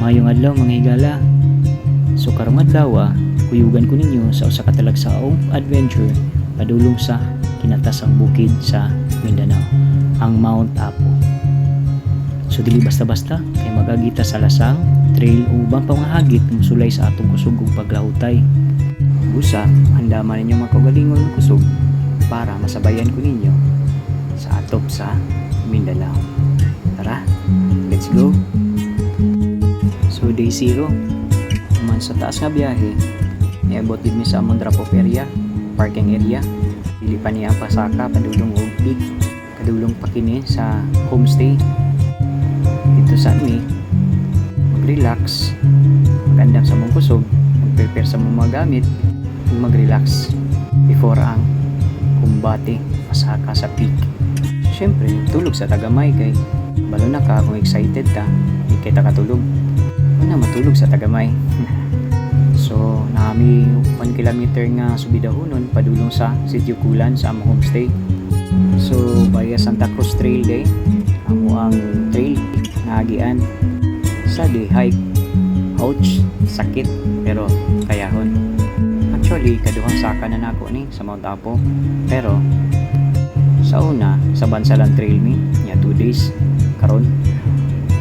Mayong adlaw mga higala. So karong adlaw kuyugan ko ninyo sa usa ka talagsaong adventure padulong sa kinatasang bukid sa Mindanao, ang Mount Apo. So dili basta-basta kay magagita sa lasang trail o ubang pamahagit ng sulay sa atong kusugong paglahutay. Busa, handaman ninyo mga kaugalingon ng kusog para masabayan ko ninyo sa atop sa Mindanao. Tara, let's go! So day 0, man sa taas nga biyahe, niabot din mi sa among drop-off area, parking area. Dili pa niya pasaka padulong og big, kadulong pa kini sa homestay. Dito sa mi, mag-relax, magandam sa mong kusog, mag-prepare sa mong mga gamit, ug mag-relax before ang kumbate pasaka sa peak. Syempre, tulog sa tagamay kay balo na ka kung excited ka, di kita katulog. Na matulog sa tagamay. So nami 1 kilometer nga subidahonon padulong sa Sitio Kulan sa among homestay. So via Santa Cruz Trail day amo ang trail naagian sa day hike. Ouch, sakit pero kayahon. Actually kaduhang saka na nako ni sa Mount Apo, pero sa una sa Bansalan Trail mi nya 2 days, karon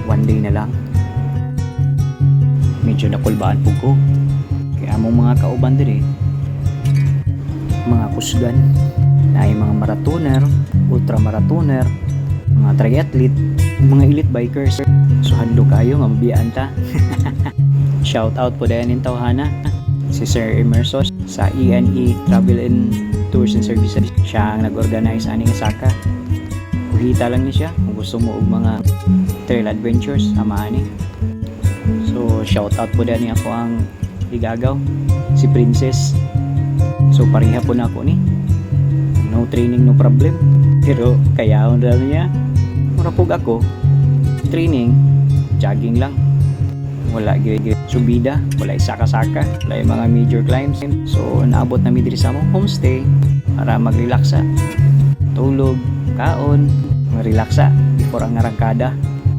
1 day na lang. Medyo nakulbaan po ko kaya among mga kauban dire mga kusgan na ay mga marathoner, ultramarathoner, mga triathlete, mga elite bikers. So handlo kayo nga mabiyaan ta. Shout out po dayon in tawhana si Sir Emerson sa ENE Travel and Tours and Services. Siya ang nag-organize ani nga saka. Kuhita lang ni siya kung gusto mo og mga trail adventures amaani. So shout out po dyan ako ang igagaw, si Princess. So pareha po na ako ni, no training no problem, pero kaya rin niya. Murapog ako training, jogging lang, wala gigi subida, wala isaka-saka, wala yung mga major climbs. So naabot na mi diri sa among homestay para mag-relaxa, tulog, kaon, mag-relaxa before ang arangkada.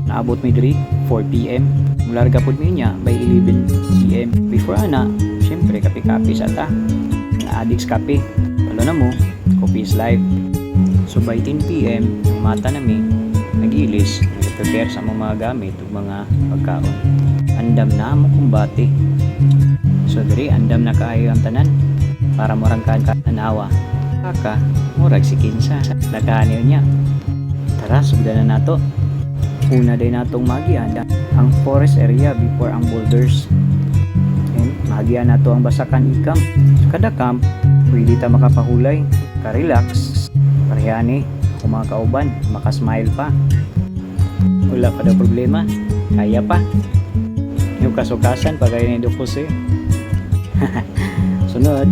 Naabot mi diri 4 PM. Mularga pod mi niya by 11 PM. Before ana, syempre kape-kape sa ta. Nga addicts kape. Wala na mo, coffee is life. So by 10 PM, ang mata nami nagilis, nag-prepare sa mga gamit ug mga pagkaon. Andam na mo kumbate. So diri andam na kaayo ang tanan para morangkan ka tanawa. Kaka, murag si Kinsa. Lagahan niya. Tara, sugdan na nato. Una din natong magian ang forest area before ang boulders, and magian nato ang basakan ikam. So kada camp pwede ta makapahulay, ka-relax, parehani kung mga kauban makasmile pa, wala pa daw problema, kaya pa yung kasukasan pagaya ni Dukose. Sunod,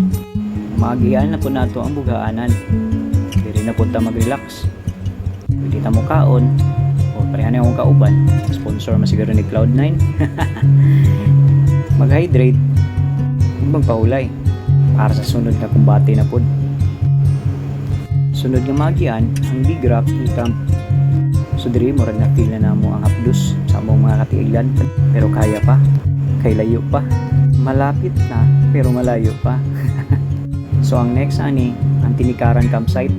magian na po nato ang bugaanan, diri na po ta mag-relax, pwede ta mo kaon. Parehan akong kauban, sponsor masiguro ni Cloud9. Mag-hydrate, magpahulay para sa sunod na kumbate na pod. Sunod nga magian ang big rock i-camp. So diri murag na feel na namo ang hapdos sa among mga katiiglan, pero kaya pa, kay layo pa, malapit na pero malayo pa. So ang next ani ang Tinikaran campsite,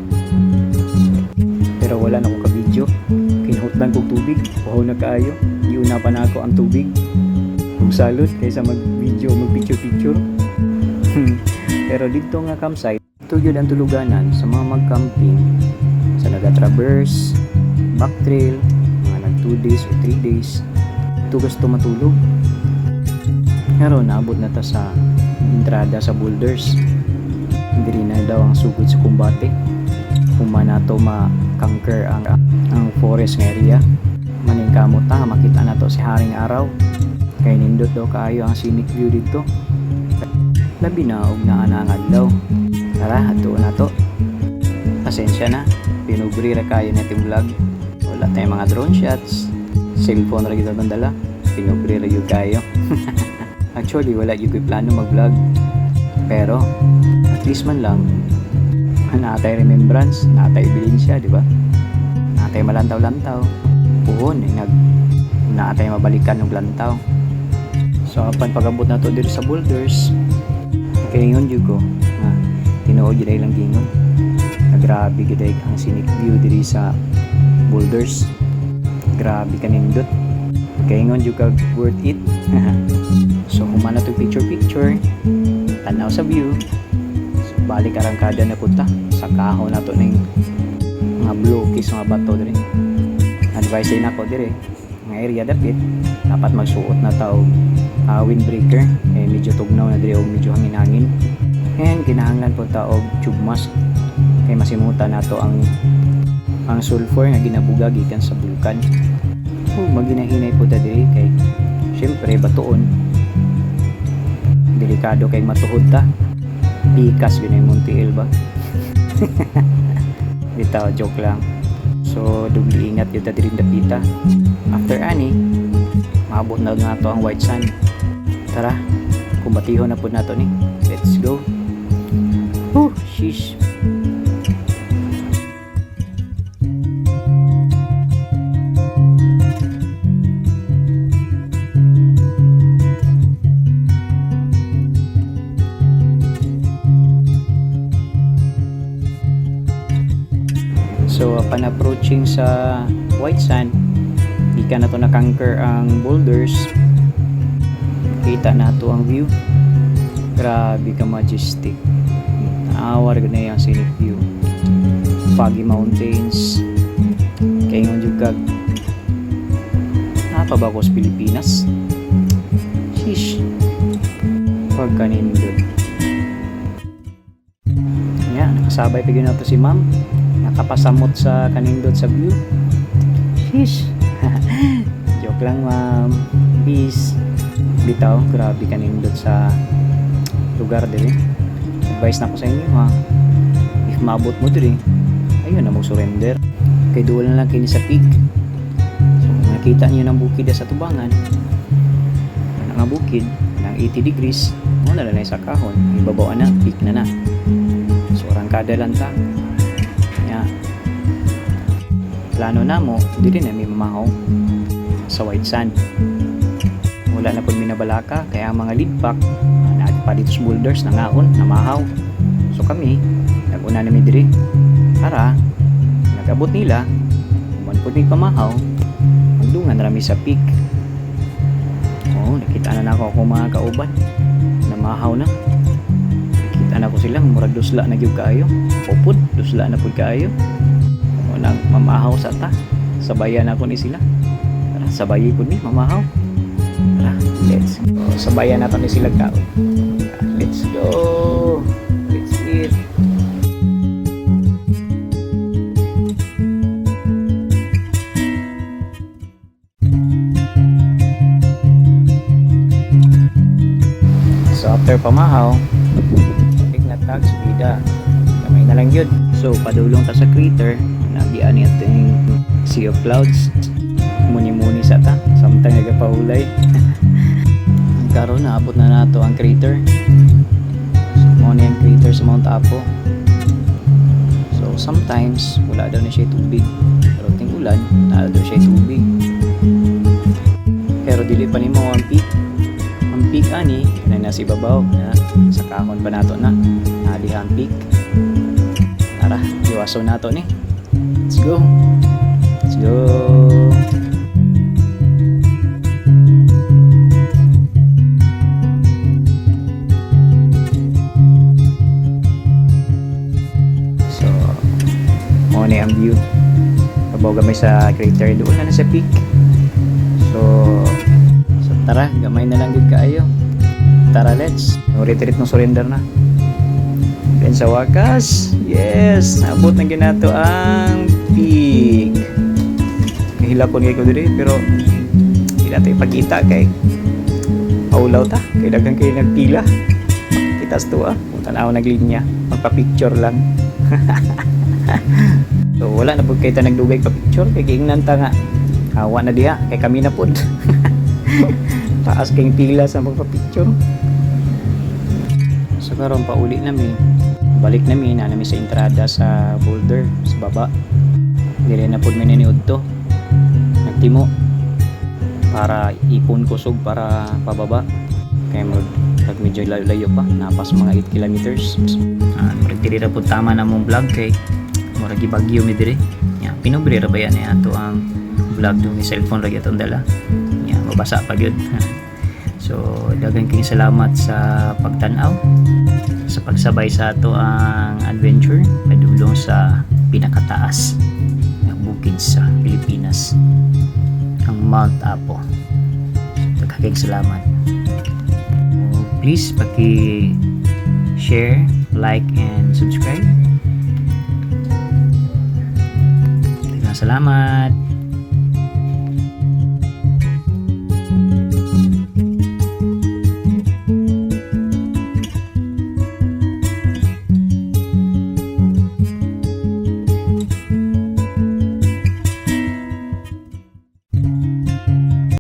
pero wala na akong ka-video. Kinhutdan kong tubig, wow na kaayo, iuna pa na ako ang tubig. Kung salud kaysa mag-video, mag-picture-picture. Pero dito nga campsite, ito yun ang tuluganan sa mga mag-camping, sa naga-traverse, back-trail, mga nag 2 days o 3 days. Ito gusto matulog. Pero naabot na ta sa entrada sa boulders. Hindi rin na daw ang sugod sa kumbate. Kung man nato ma-conquer ang forest nga area, maning kamot ta makita nato si haring araw, kay nindot daw kaayo ang scenic view dito, labi na og naa ang adlaw. Tara, ato na to. Pasensya na, pinubri ra kayo natin vlog, wala tayong mga drone shots, cellphone ra kita dala, pinubri ra yun kayo. Actually wala yung plano mag vlog, pero at least man lang natay remembrance, natay ebidensya, di ba? Natay malantaw-lantaw. Puhon, natay mabalikan ng lantaw. So apan pagabot na to diri sa boulders, kay ingon jud ko nga tinuod jud lang gingon. Grabe gid ang scenic view diri sa boulders. Grabe kanindot. Kay ingon jud ka worth it. So humana to picture tanaw sa view. So, balik arangkada na punta sa kaho na to ning mga blockies mga bato diri. Advice din ako diri nga area dapit dapat magsuot na ta og windbreaker, medyo tugnaw na diri og medyo hangin-hangin, and kinahanglan po ta og tube mask kay masimutan nato ang sulfur nga ginabuga gikan sa bulkan. Maginahinay po ta diri kay syempre batuon, delikado kay matuhod ta, pikas yun ay Montiel ba. Bitaw, joke lang. So dugli ingat yun ta diri dapita. After ani maabot na to ang white sand. Tara, kumbatihon na po nato ni. Let's go. Sheesh. So upon approaching sa white sand, di ka na to na-conquer ang boulders. Kita na to ang view. Grabe ka majestic. Naawar na yung scenic view. Foggy mountains. Kaya nga juga pa ba ako sa Pilipinas? Sheesh. Pagkanindot. Yan, nakasabay pagin na to si ma'am. Nakapasamot sa kanindot sa view. Sheesh. Joke lang ma'am. Peace. Bitaw, grabe kanindot sa lugar diri. Advice na ko sa inyo ha, if maabot mo diri, ayun na mo surrender kay duol na lang kini sa peak. So nakita niyo ng bukid sa tubangan, nga bukid ng 80 degrees mo na lang sa kahon, ibabaw na peak na so arangkada lang ta ya. Plano na mo diri na may mamahaw sa white sand. Wala na po minabalaka kaya ang mga lead pack pa dito sa boulders nangaon, namahaw. So kami naguna namin diri para nagabot nila kuman po ni pamahaw magdungan rami sa peak. Nakita na ako mga kauban namahaw na. Nakita na ko sila murag dusla na gyud kaayo, upod dusla na pud kaayo. Nang mamahaw sa ta sabayan ako ni sila. Tara sabayi pud mi mamahaw. Tara, let's go. Sabayan nato ni sila kaon. Let's go. Let's eat. So after pamahaw, ignat tag subida. Kamay na lang yun. So padulong ta sa crater, nagian niya ting sea of clouds. Muni-muni sa ta. Samtang nagapahulay. Karon naabot na nato ang crater. So mo ni ang crater sa Mount Apo. So sometimes wala daw na siya tubig. Pero ting ulan, naala daw siya tubig. Pero dili pa nimo ang peak. Ang peak ani na nasa ibabaw na sa kahon pa nato na. Naliha ang peak. Tara, iwaso nato ni. Let's go. Let's go. Ang view kabaw gamay sa crater doon na sa peak. So tara gamay na lang gud kaayo. Tara, let's no retreat no surrender na. Then sa wakas, yes, naabot na ginato ang peak. Kahilapon kay ko diri pero hindi natin ipakita kay paulaw ta kay daghang kay nagpila. Kitas to tanaw naglinya magpa-picture lang. So wala na pud kay ta nagdugay pa picture kay giingnan ta nga hawa na diha kay kami na pud. Taas kay pila sa magpa-picture. So karon pa uli nami. Balik nami na nami sa entrada sa boulder sa baba. Dire na pud mi niudto. Nagtimo. para ipon kusog para pababa kaya medyo layo pa napas mga 8 kilometers. Murag diri ra pud tama na mong vlog kay murag gibagyo mi diri nya pinobre ra ba yan ato ang vlog dong ni cellphone ra gyud dala nya mabasa pa gyud. So daghang kayong salamat sa pagtan-aw sa pagsabay sa ato ang adventure padulong sa pinakataas ng bukid sa Pilipinas, ang Mount Apo. Daghang salamat. Please paki-share, like, and subscribe. Daghang salamat.